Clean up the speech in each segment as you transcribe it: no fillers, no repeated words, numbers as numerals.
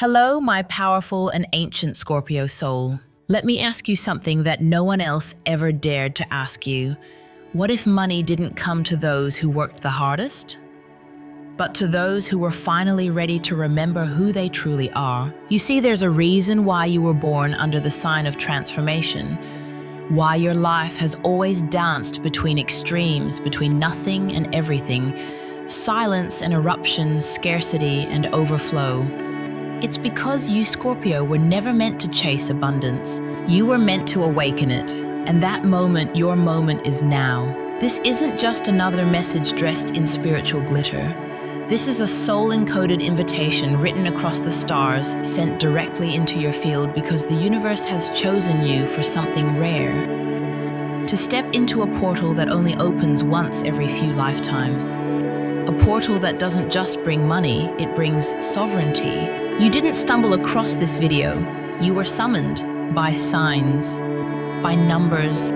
Hello, my powerful and ancient Scorpio soul. Let me ask you something that no one else ever dared to ask you. What if money didn't come to those who worked the hardest, but to those who were finally ready to remember who they truly are? You see, there's a reason why you were born under the sign of transformation, why your life has always danced between extremes, between nothing and everything, silence and eruptions, scarcity and overflow. It's because you, Scorpio, were never meant to chase abundance. You were meant to awaken it. And that moment, your moment, is now. This isn't just another message dressed in spiritual glitter. This is a soul-encoded invitation written across the stars, sent directly into your field because the universe has chosen you for something rare. To step into a portal that only opens once every few lifetimes. A portal that doesn't just bring money, it brings sovereignty. You didn't stumble across this video. You were summoned by signs, by numbers,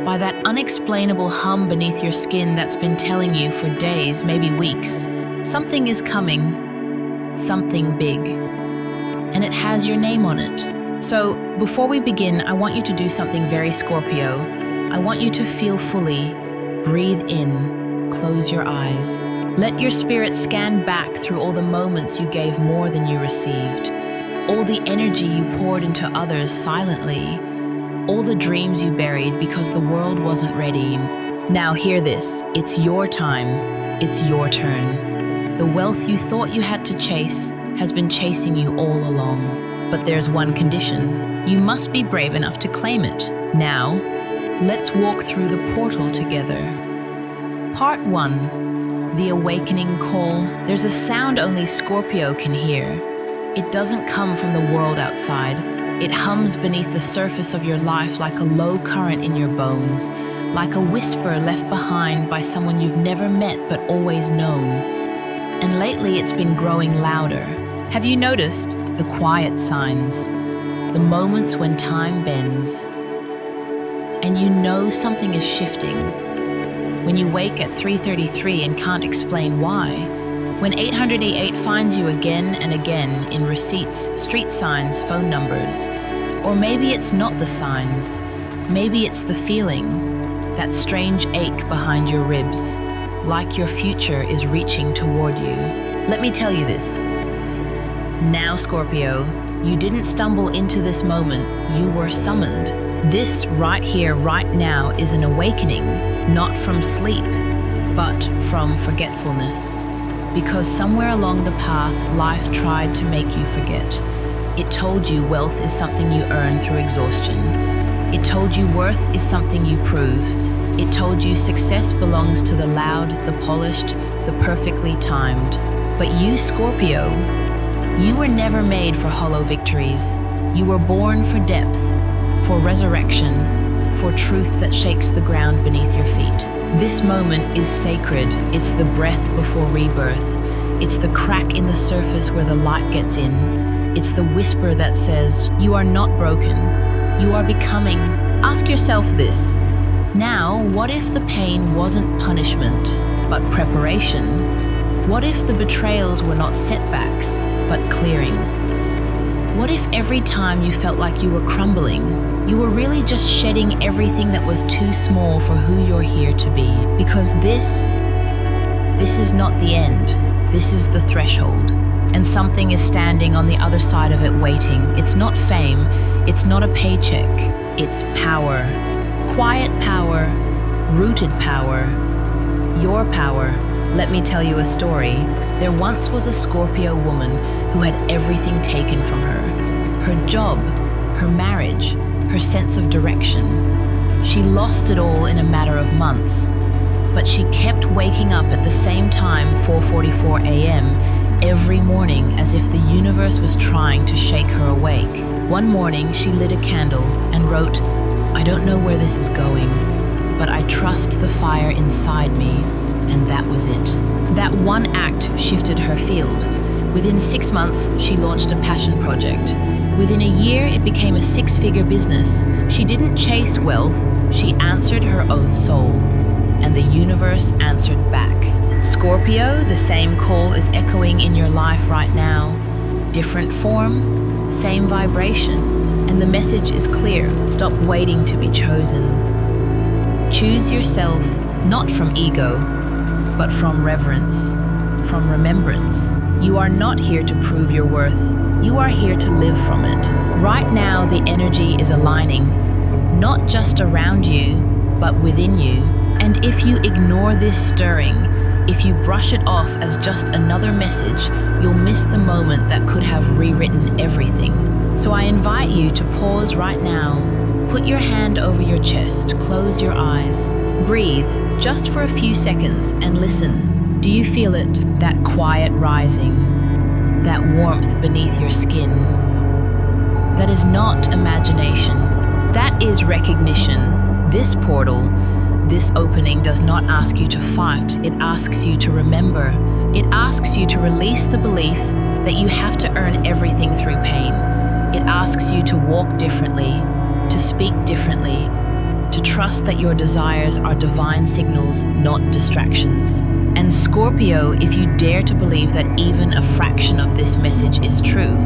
by that unexplainable hum beneath your skin that's been telling you for days, maybe weeks. Something is coming, something big, and it has your name on it. So before we begin, I want you to do something very Scorpio. I want you to feel fully, breathe in, close your eyes. Let your spirit scan back through all the moments you gave more than you received, all the energy you poured into others silently, all the dreams you buried because the world wasn't ready. Now hear this, it's your time, it's your turn. The wealth you thought you had to chase has been chasing you all along. But there's one condition, you must be brave enough to claim it. Now, let's walk through the portal together. Part 1. The awakening call. There's a sound only Scorpio can hear. It doesn't come from the world outside. It hums beneath the surface of your life like a low current in your bones, like a whisper left behind by someone you've never met but always known. And lately it's been growing louder. Have you noticed the quiet signs, the moments when time bends, and you know something is shifting? When you wake at 3:33 and can't explain why. When 888 finds you again and again in receipts, street signs, phone numbers. Or maybe it's not the signs. Maybe it's the feeling, that strange ache behind your ribs, like your future is reaching toward you. Let me tell you this. Now, Scorpio, you didn't stumble into this moment, you were summoned. This right here, right now is an awakening. Not from sleep, but from forgetfulness. Because somewhere along the path, life tried to make you forget. It told you wealth is something you earn through exhaustion. It told you worth is something you prove. It told you success belongs to the loud, the polished, the perfectly timed. But you, Scorpio, you were never made for hollow victories. You were born for depth, for resurrection, for truth that shakes the ground beneath your feet. This moment is sacred. It's the breath before rebirth. It's the crack in the surface where the light gets in. It's the whisper that says, you are not broken. You are becoming. Ask yourself this. Now, what if the pain wasn't punishment, but preparation? What if the betrayals were not setbacks, but clearings? What if every time you felt like you were crumbling, you were really just shedding everything that was too small for who you're here to be? Because this is not the end. This is the threshold. And something is standing on the other side of it waiting. It's not fame. It's not a paycheck. It's power. Quiet power. Rooted power. Your power. Let me tell you a story. There once was a Scorpio woman who had everything taken from her. Her job, her marriage, her sense of direction. She lost it all in a matter of months, but she kept waking up at the same time, 4:44 a.m., every morning as if the universe was trying to shake her awake. One morning, she lit a candle and wrote, I don't know where this is going, but I trust the fire inside me, and that was it. That one act shifted her field. Within 6 months, she launched a passion project. Within a year, it became a 6-figure business. She didn't chase wealth, she answered her own soul. And the universe answered back. Scorpio, the same call is echoing in your life right now. different form, same vibration, and the message is clear. Stop waiting to be chosen. Choose yourself, not from ego, but from reverence, from remembrance. You are not here to prove your worth. You are here to live from it. Right now, the energy is aligning, not just around you, but within you. And if you ignore this stirring, if you brush it off as just another message, you'll miss the moment that could have rewritten everything. So I invite you to pause right now. Put your hand over your chest, close your eyes, breathe just for a few seconds and listen. Do you feel it? That quiet rising, that warmth beneath your skin. That is not imagination. That is recognition. This portal, this opening does not ask you to fight. It asks you to remember. It asks you to release the belief that you have to earn everything through pain. It asks you to walk differently, to speak differently, to trust that your desires are divine signals, not distractions. And Scorpio, if you dare to believe that even a fraction of this message is true,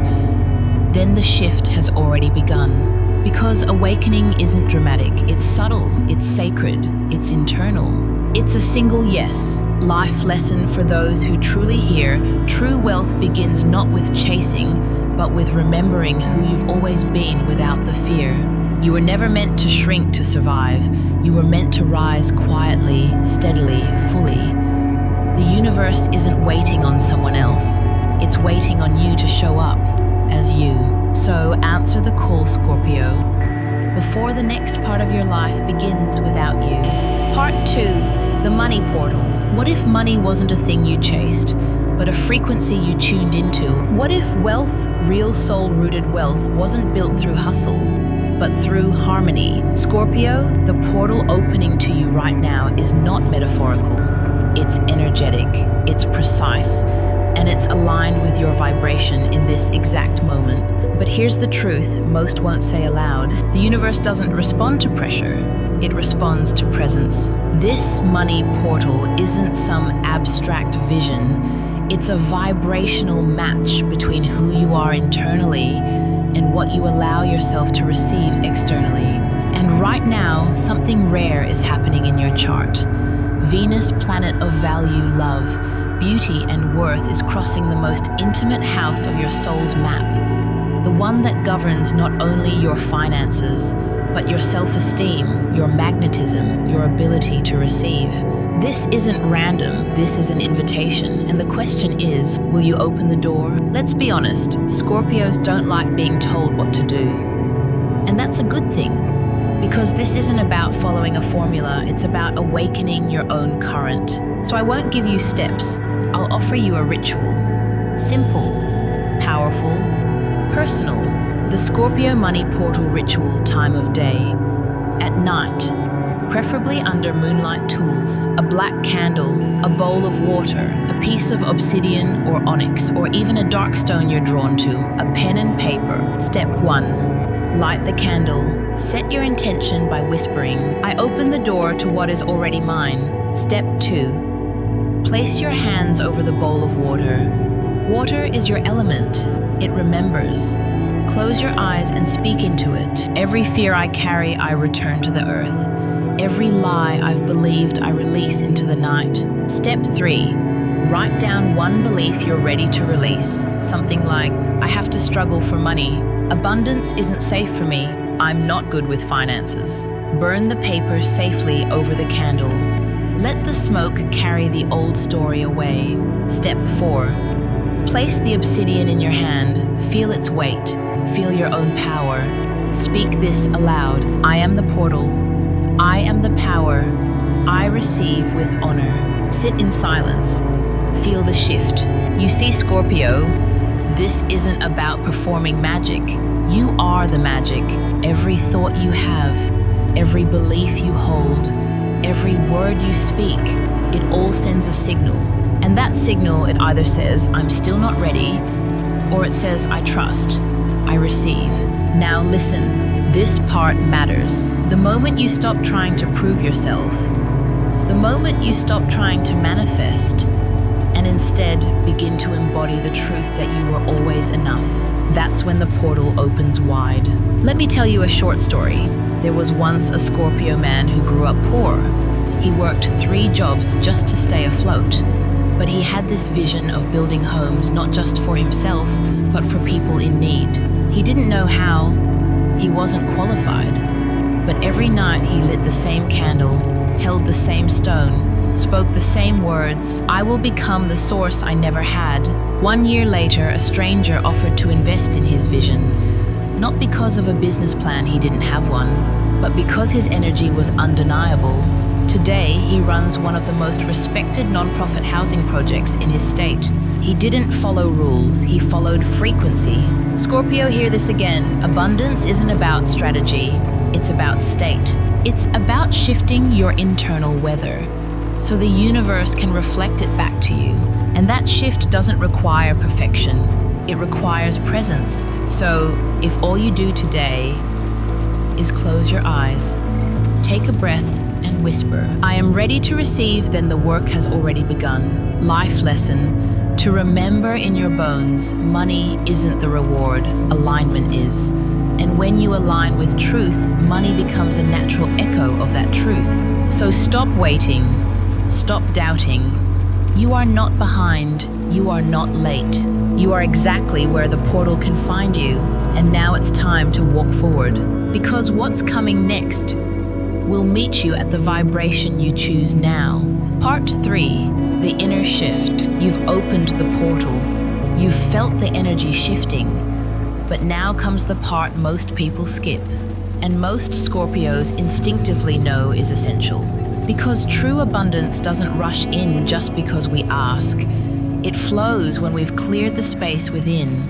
then the shift has already begun. Because awakening isn't dramatic, it's subtle, it's sacred, it's internal. It's a single yes, life lesson for those who truly hear. True wealth begins not with chasing, but with remembering who you've always been without the fear. You were never meant to shrink to survive. You were meant to rise quietly, steadily, fully. The universe isn't waiting on someone else. It's waiting on you to show up as you. So answer the call, Scorpio, before the next part of your life begins without you. Part 2, the money portal. What if money wasn't a thing you chased, but a frequency you tuned into? What if wealth, real soul-rooted wealth, wasn't built through hustle, but through harmony? Scorpio, the portal opening to you right now is not metaphorical. It's energetic, it's precise, and it's aligned with your vibration in this exact moment. But here's the truth most won't say aloud. The universe doesn't respond to pressure, it responds to presence. This money portal isn't some abstract vision. It's a vibrational match between who you are internally and what you allow yourself to receive externally. And right now, something rare is happening in your chart. Venus, planet of value, love, beauty, and worth, is crossing the most intimate house of your soul's map. The one that governs not only your finances, but your self-esteem, your magnetism, your ability to receive. This isn't random, this is an invitation. And the question is, will you open the door? Let's be honest, Scorpios don't like being told what to do. And that's a good thing. Because this isn't about following a formula, it's about awakening your own current. So I won't give you steps, I'll offer you a ritual. Simple, powerful, personal. The Scorpio money portal ritual time of day. At night, preferably under moonlight tools, a black candle, a bowl of water, a piece of obsidian or onyx, or even a dark stone you're drawn to, a pen and paper. Step 1, light the candle. Set your intention by whispering, I open the door to what is already mine. Step 2, place your hands over the bowl of water. Water is your element. It remembers. Close your eyes and speak into it. Every fear I carry, I return to the earth. Every lie I've believed, I release into the night. Step 3, write down one belief you're ready to release. Something like, I have to struggle for money. Abundance isn't safe for me. I'm not good with finances. Burn the paper safely over the candle. Let the smoke carry the old story away. Step 4. Place the obsidian in your hand. Feel its weight. Feel your own power. Speak this aloud. I am the portal. I am the power. I receive with honor. Sit in silence. Feel the shift. You see, Scorpio, this isn't about performing magic. You are the magic. Every thought you have, every belief you hold, every word you speak, it all sends a signal. And that signal, it either says, I'm still not ready, or it says, I trust, I receive. Now listen, this part matters. The moment you stop trying to prove yourself, the moment you stop trying to manifest, and instead begin to embody the truth that you were always enough. That's when the portal opens wide. Let me tell you a short story. There was once a Scorpio man who grew up poor. He worked 3 jobs just to stay afloat. But he had this vision of building homes not just for himself, but for people in need. He didn't know how. He wasn't qualified. But every night he lit the same candle, held the same stone, spoke the same words, "I will become the source I never had." 1 year later, a stranger offered to invest in his vision, not because of a business plan, he didn't have one, but because his energy was undeniable. Today, he runs one of the most respected nonprofit housing projects in his state. He didn't follow rules, he followed frequency. Scorpio, hear this again. Abundance isn't about strategy, it's about state. It's about shifting your internal weather so the universe can reflect it back to you. And that shift doesn't require perfection, it requires presence. So, if all you do today is close your eyes, take a breath, and whisper, "I am ready to receive," then the work has already begun. Life lesson: to remember in your bones, money isn't the reward, alignment is. And when you align with truth, money becomes a natural echo of that truth. So stop waiting, stop doubting. You are not behind, you are not late. You are exactly where the portal can find you, and now it's time to walk forward. Because what's coming next will meet you at the vibration you choose now. Part 3, the inner shift. You've opened the portal. You've felt the energy shifting. But now comes the part most people skip, and most Scorpios instinctively know is essential. Because true abundance doesn't rush in just because we ask. It flows when we've cleared the space within,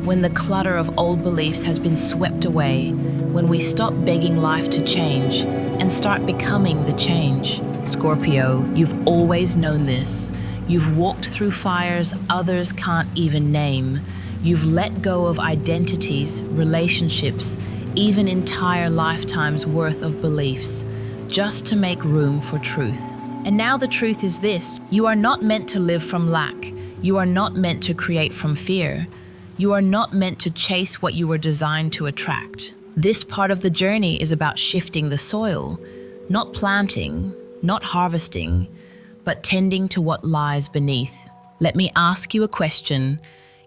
when the clutter of old beliefs has been swept away, when we stop begging life to change and start becoming the change. Scorpio, you've always known this. You've walked through fires others can't even name. You've let go of identities, relationships, even entire lifetimes worth of beliefs, just to make room for truth. And now the truth is this: you are not meant to live from lack. You are not meant to create from fear. You are not meant to chase what you were designed to attract. This part of the journey is about shifting the soil, not planting, not harvesting, but tending to what lies beneath. Let me ask you a question.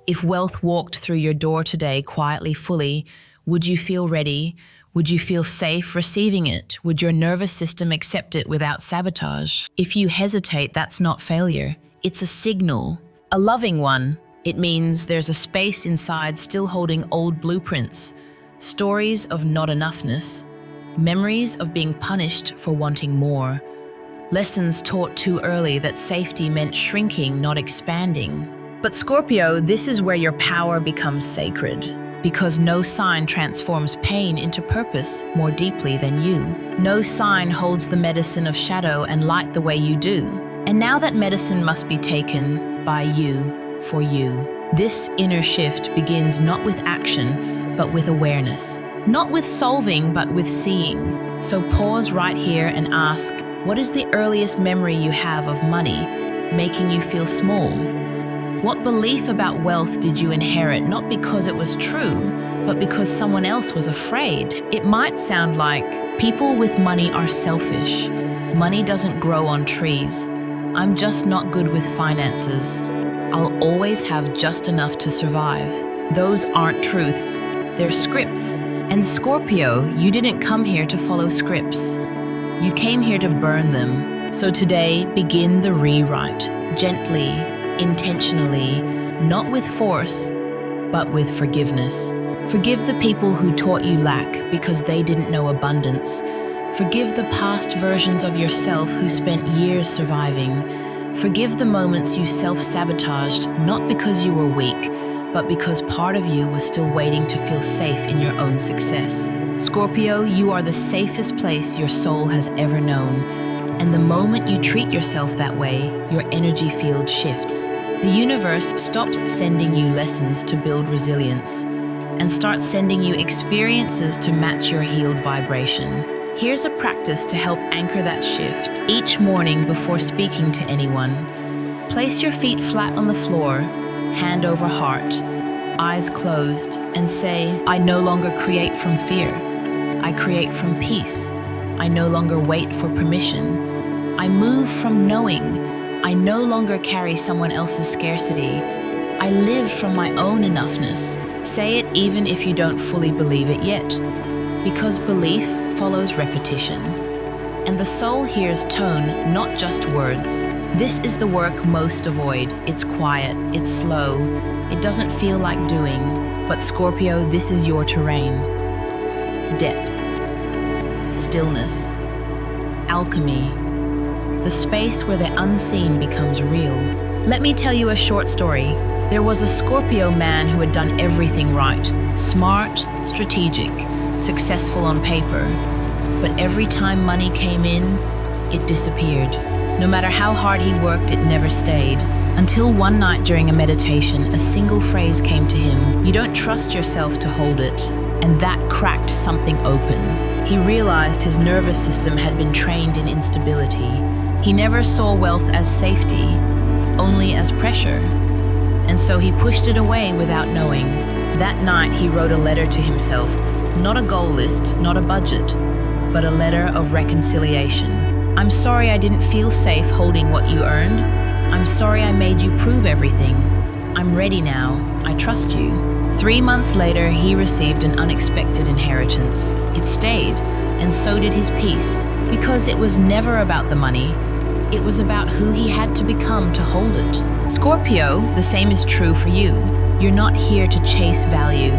If wealth walked through your door today quietly, fully, would you feel ready? Would you feel safe receiving it? Would your nervous system accept it without sabotage? If you hesitate, that's not failure. It's a signal, a loving one. It means there's a space inside still holding old blueprints, stories of not enoughness, memories of being punished for wanting more, lessons taught too early that safety meant shrinking, not expanding. But Scorpio, this is where your power becomes sacred, because no sign transforms pain into purpose more deeply than you. No sign holds the medicine of shadow and light the way you do. And now that medicine must be taken by you, for you. This inner shift begins not with action, but with awareness. Not with solving, but with seeing. So pause right here and ask, what is the earliest memory you have of money making you feel small? What belief about wealth did you inherit, not because it was true, but because someone else was afraid? It might sound like, people with money are selfish. Money doesn't grow on trees. I'm just not good with finances. I'll always have just enough to survive. Those aren't truths, they're scripts. And Scorpio, you didn't come here to follow scripts. You came here to burn them. So today, begin the rewrite, gently, intentionally, not with force, but with forgiveness. Forgive the people who taught you lack because they didn't know abundance. Forgive the past versions of yourself who spent years surviving. Forgive the moments you self-sabotaged, not because you were weak, but because part of you was still waiting to feel safe in your own success. Scorpio, you are the safest place your soul has ever known. And the moment you treat yourself that way, your energy field shifts. The universe stops sending you lessons to build resilience and starts sending you experiences to match your healed vibration. Here's a practice to help anchor that shift. Each morning before speaking to anyone, Place your feet flat on the floor, hand over heart, eyes closed, and say, I no longer create from fear. I create from peace. I no longer wait for permission. I move from knowing. I no longer carry someone else's scarcity. I live from my own enoughness. Say it even if you don't fully believe it yet, because belief follows repetition. And the soul hears tone, not just words. This is the work most avoid. It's quiet, it's slow, it doesn't feel like doing. But Scorpio, this is your terrain. Depth, stillness, alchemy, the space where the unseen becomes real. Let me tell you a short story. There was a Scorpio man who had done everything right. Smart, strategic, successful on paper. But every time money came in, it disappeared. No matter how hard he worked, it never stayed. Until one night during a meditation, a single phrase came to him. You don't trust yourself to hold it. And that cracked something open. He realized his nervous system had been trained in instability. He never saw wealth as safety, only as pressure. And so he pushed it away without knowing. That night he wrote a letter to himself, not a goal list, not a budget, but a letter of reconciliation. I'm sorry I didn't feel safe holding what you earned. I'm sorry I made you prove everything. I'm ready now. I trust you. 3 months later, he received an unexpected inheritance. It stayed, and so did his peace, because it was never about the money. It was about who he had to become to hold it. Scorpio, the same is true for you. You're not here to chase value.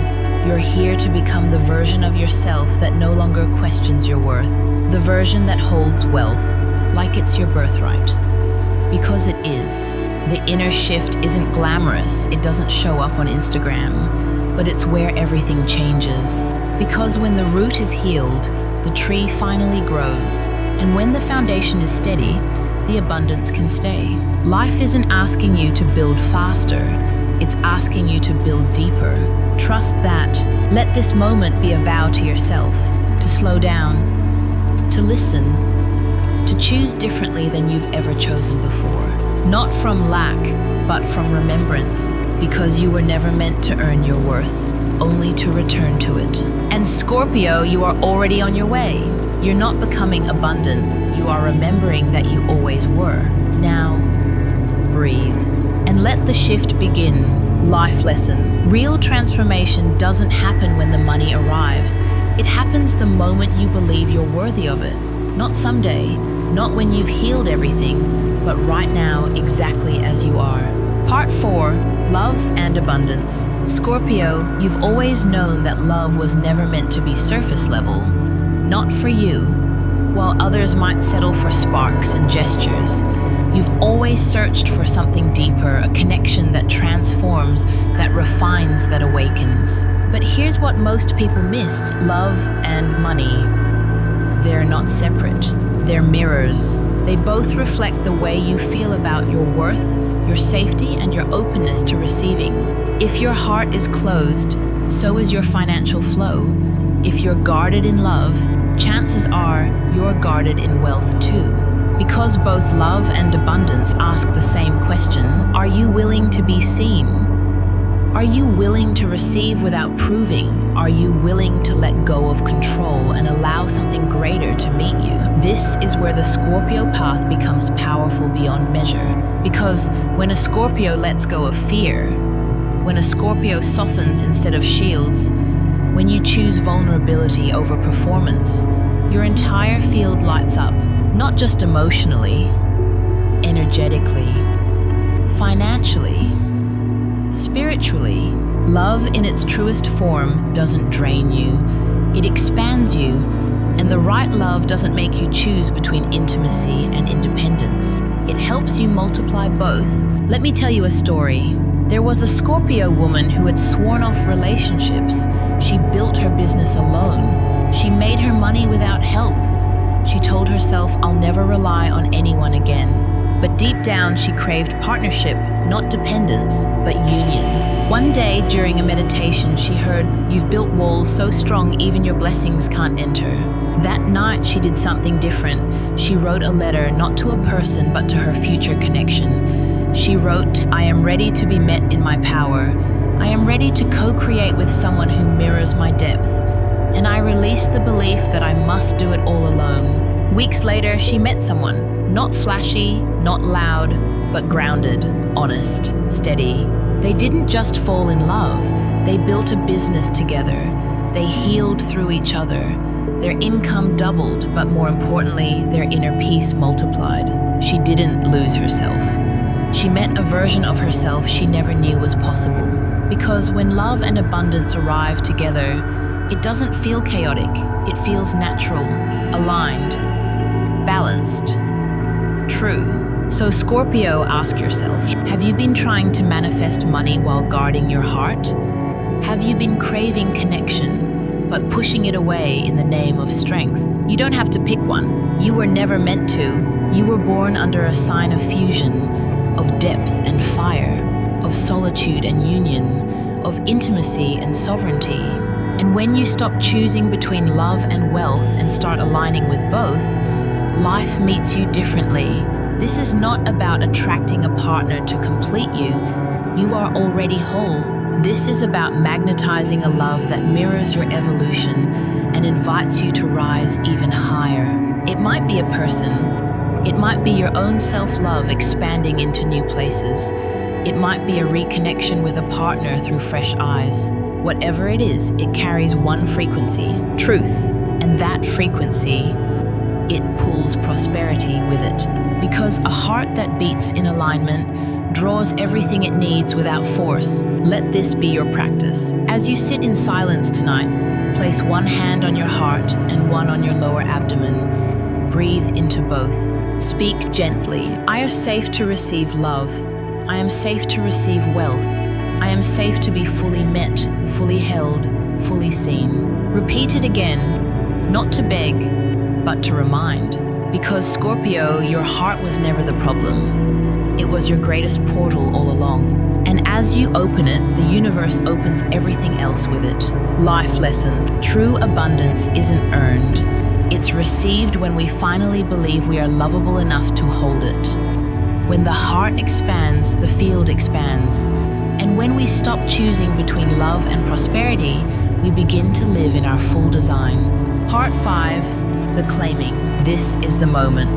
You're here to become the version of yourself that no longer questions your worth. The version that holds wealth like it's your birthright. Because it is. The inner shift isn't glamorous. It doesn't show up on Instagram. But it's where everything changes. Because when the root is healed, the tree finally grows. And when the foundation is steady, the abundance can stay. Life isn't asking you to build faster. It's asking you to build deeper. Trust that. Let this moment be a vow to yourself, to slow down, to listen, to choose differently than you've ever chosen before. Not from lack, but from remembrance, because you were never meant to earn your worth, only to return to it. And Scorpio, you are already on your way. You're not becoming abundant, you are remembering that you always were. Now, breathe, and let the shift begin. Life lesson. Real transformation doesn't happen when the money arrives. It happens the moment you believe you're worthy of it. Not someday, not when you've healed everything, but right now, exactly as you are. Part 4, Love and Abundance. Scorpio, you've always known that love was never meant to be surface level. Not for you. While others might settle for sparks and gestures, you've always searched for something deeper, a connection that transforms, that refines, that awakens. But here's what most people miss. Love and money, they're not separate. They're mirrors. They both reflect the way you feel about your worth, your safety, and your openness to receiving. If your heart is closed, so is your financial flow. If you're guarded in love, chances are you're guarded in wealth too. Because both love and abundance ask the same question, are you willing to be seen? Are you willing to receive without proving? Are you willing to let go of control and allow something greater to meet you? This is where the Scorpio path becomes powerful beyond measure. Because when a Scorpio lets go of fear, when a Scorpio softens instead of shields, when you choose vulnerability over performance, your entire field lights up. Not just emotionally, energetically, financially, spiritually. Love in its truest form doesn't drain you, it expands you, and the right love doesn't make you choose between intimacy and independence. It helps you multiply both. Let me tell you a story. There was a Scorpio woman who had sworn off relationships. She built her business alone. She made her money without help. She told herself, I'll never rely on anyone again. But deep down, she craved partnership, not dependence, but union. One day, during a meditation, she heard, you've built walls so strong even your blessings can't enter. That night, she did something different. She wrote a letter, not to a person, but to her future connection. She wrote, "I am ready to be met in my power. I am ready to co-create with someone who mirrors my depth. And I release the belief that I must do it all alone." Weeks later, she met someone, not flashy, not loud, but grounded, honest, steady. They didn't just fall in love, they built a business together. They healed through each other. Their income doubled, but more importantly, their inner peace multiplied. She didn't lose herself. She met a version of herself she never knew was possible. Because when love and abundance arrive together, it doesn't feel chaotic, it feels natural, aligned, balanced, true. So Scorpio, ask yourself, have you been trying to manifest money while guarding your heart? Have you been craving connection, but pushing it away in the name of strength? You don't have to pick one. You were never meant to. You were born under a sign of fusion, of depth and fire, of solitude and union, of intimacy and sovereignty. And when you stop choosing between love and wealth and start aligning with both, life meets you differently. This is not about attracting a partner to complete you. You are already whole. This is about magnetizing a love that mirrors your evolution and invites you to rise even higher. It might be a person. It might be your own self-love expanding into new places. It might be a reconnection with a partner through fresh eyes. Whatever it is, it carries one frequency, truth. And that frequency, it pulls prosperity with it. Because a heart that beats in alignment draws everything it needs without force. Let this be your practice. As you sit in silence tonight, place one hand on your heart and one on your lower abdomen. Breathe into both. Speak gently. I am safe to receive love. I am safe to receive wealth. I am safe to be fully met, fully held, fully seen. Repeat it again, not to beg, but to remind. Because Scorpio, your heart was never the problem. It was your greatest portal all along. And as you open it, the universe opens everything else with it. Life lesson: true abundance isn't earned. It's received when we finally believe we are lovable enough to hold it. When the heart expands, the field expands. And when we stop choosing between love and prosperity, we begin to live in our full design. Part 5, the claiming. This is the moment,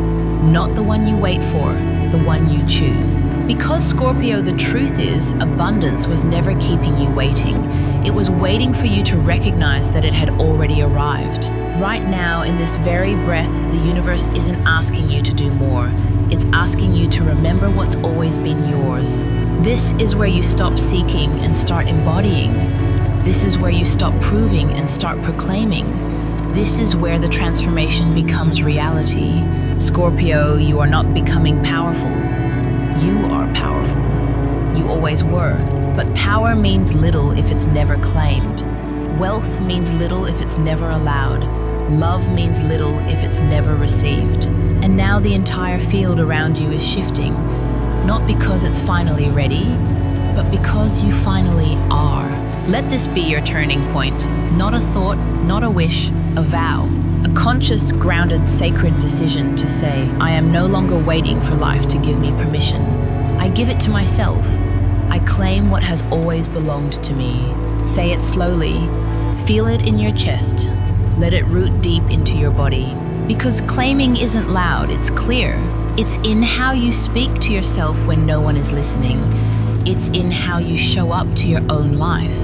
not the one you wait for, the one you choose. Because Scorpio, the truth is, abundance was never keeping you waiting. It was waiting for you to recognize that it had already arrived. Right now, in this very breath, the universe isn't asking you to do more. It's asking you to remember what's always been yours. This is where you stop seeking and start embodying. This is where you stop proving and start proclaiming. This is where the transformation becomes reality. Scorpio, you are not becoming powerful. You are powerful. You always were. But power means little if it's never claimed. Wealth means little if it's never allowed. Love means little if it's never received. And now the entire field around you is shifting, not because it's finally ready, but because you finally are. Let this be your turning point. Not a thought, not a wish, a vow. A conscious, grounded, sacred decision to say, I am no longer waiting for life to give me permission. I give it to myself. I claim what has always belonged to me. Say it slowly. Feel it in your chest. Let it root deep into your body. Because claiming isn't loud, it's clear. It's in how you speak to yourself when no one is listening. It's in how you show up to your own life.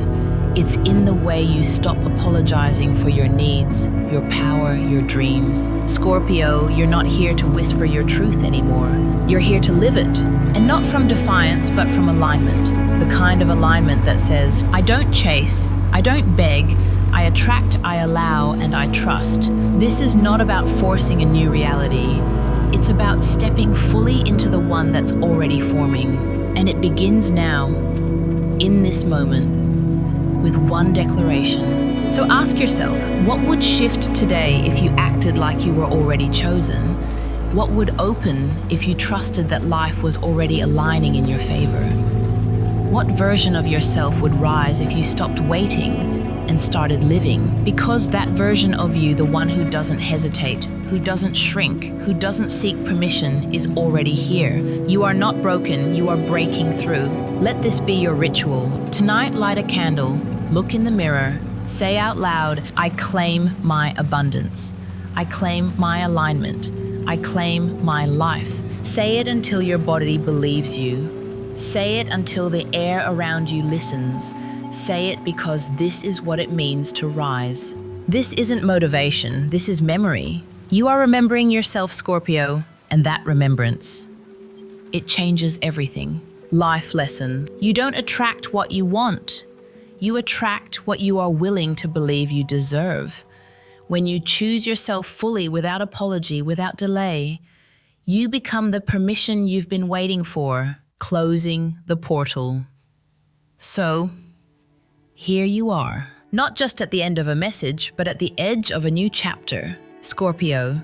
It's in the way you stop apologizing for your needs, your power, your dreams. Scorpio, you're not here to whisper your truth anymore. You're here to live it. And not from defiance, but from alignment. The kind of alignment that says, I don't chase, I don't beg, I attract, I allow, and I trust. This is not about forcing a new reality. It's about stepping fully into the one that's already forming. And it begins now, in this moment, with one declaration. So ask yourself, what would shift today if you acted like you were already chosen? What would open if you trusted that life was already aligning in your favor? What version of yourself would rise if you stopped waiting and started living? Because that version of you, the one who doesn't hesitate, who doesn't shrink, who doesn't seek permission, is already here. You are not broken, you are breaking through. Let this be your ritual. Tonight, light a candle, look in the mirror, say out loud, I claim my abundance. I claim my alignment. I claim my life. Say it until your body believes you. Say it until the air around you listens. Say it because this is what it means to rise. This isn't motivation, this is memory. You are remembering yourself, Scorpio, and that remembrance, it changes everything. Life lesson. You don't attract what you want. You attract what you are willing to believe you deserve. When you choose yourself fully, without apology, without delay, you become the permission you've been waiting for, closing the portal. So, here you are, not just at the end of a message, but at the edge of a new chapter. Scorpio,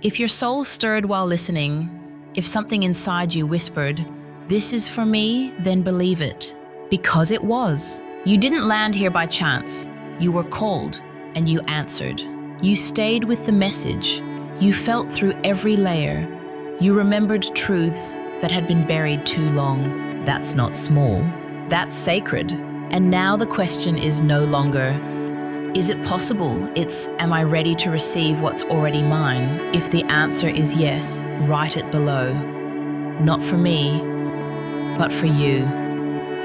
if your soul stirred while listening, if something inside you whispered, "This is for me," then believe it. Because it was. You didn't land here by chance. You were called, and you answered. You stayed with the message. You felt through every layer. You remembered truths that had been buried too long. That's not small. That's sacred. And now the question is no longer, is it possible? It's, am I ready to receive what's already mine? If the answer is yes, write it below. Not for me, but for you.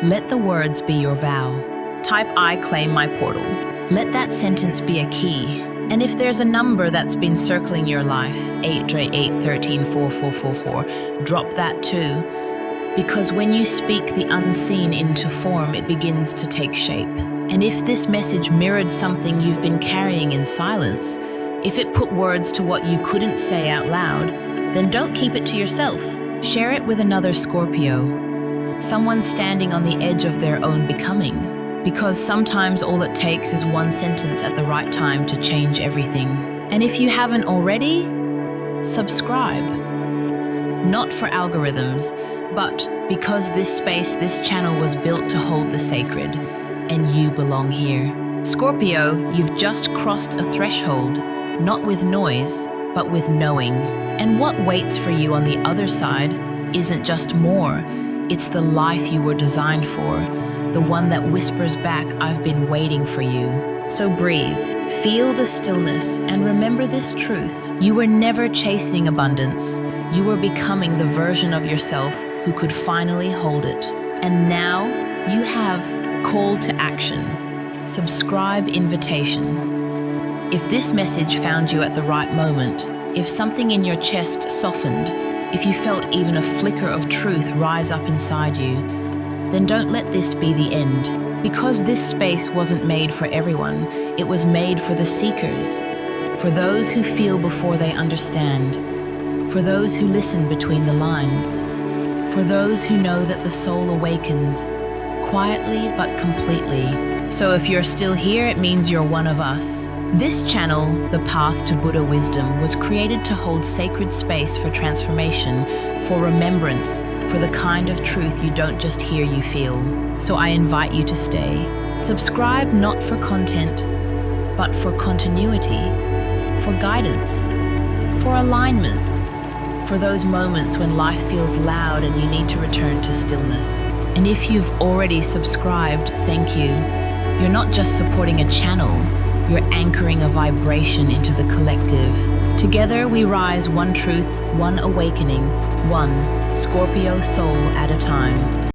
Let the words be your vow. Type, I claim my portal. Let that sentence be a key. And if there's a number that's been circling your life, 8-8-13-4444, drop that too. Because when you speak the unseen into form, it begins to take shape. And if this message mirrored something you've been carrying in silence, if it put words to what you couldn't say out loud, then don't keep it to yourself. Share it with another Scorpio, someone standing on the edge of their own becoming. Because sometimes all it takes is one sentence at the right time to change everything. And if you haven't already, subscribe. Not for algorithms, but because this space, this channel was built to hold the sacred, and you belong here. Scorpio, you've just crossed a threshold, not with noise, but with knowing. And what waits for you on the other side isn't just more, it's the life you were designed for, the one that whispers back, I've been waiting for you. So breathe, feel the stillness, and remember this truth. You were never chasing abundance. You were becoming the version of yourself who could finally hold it. And now you have call to action. Subscribe invitation. If this message found you at the right moment, if something in your chest softened, if you felt even a flicker of truth rise up inside you, then don't let this be the end. Because this space wasn't made for everyone, it was made for the seekers, for those who feel before they understand, for those who listen between the lines, for those who know that the soul awakens, quietly but completely. So if you're still here, it means you're one of us. This channel, The Path to Buddha Wisdom, was created to hold sacred space for transformation, for remembrance, for the kind of truth you don't just hear, you feel. So I invite you to stay. Subscribe not for content, but for continuity, for guidance, for alignment, for those moments when life feels loud and you need to return to stillness. And if you've already subscribed, thank you. You're not just supporting a channel, you're anchoring a vibration into the collective. Together we rise, one truth, one awakening, one Scorpio soul at a time.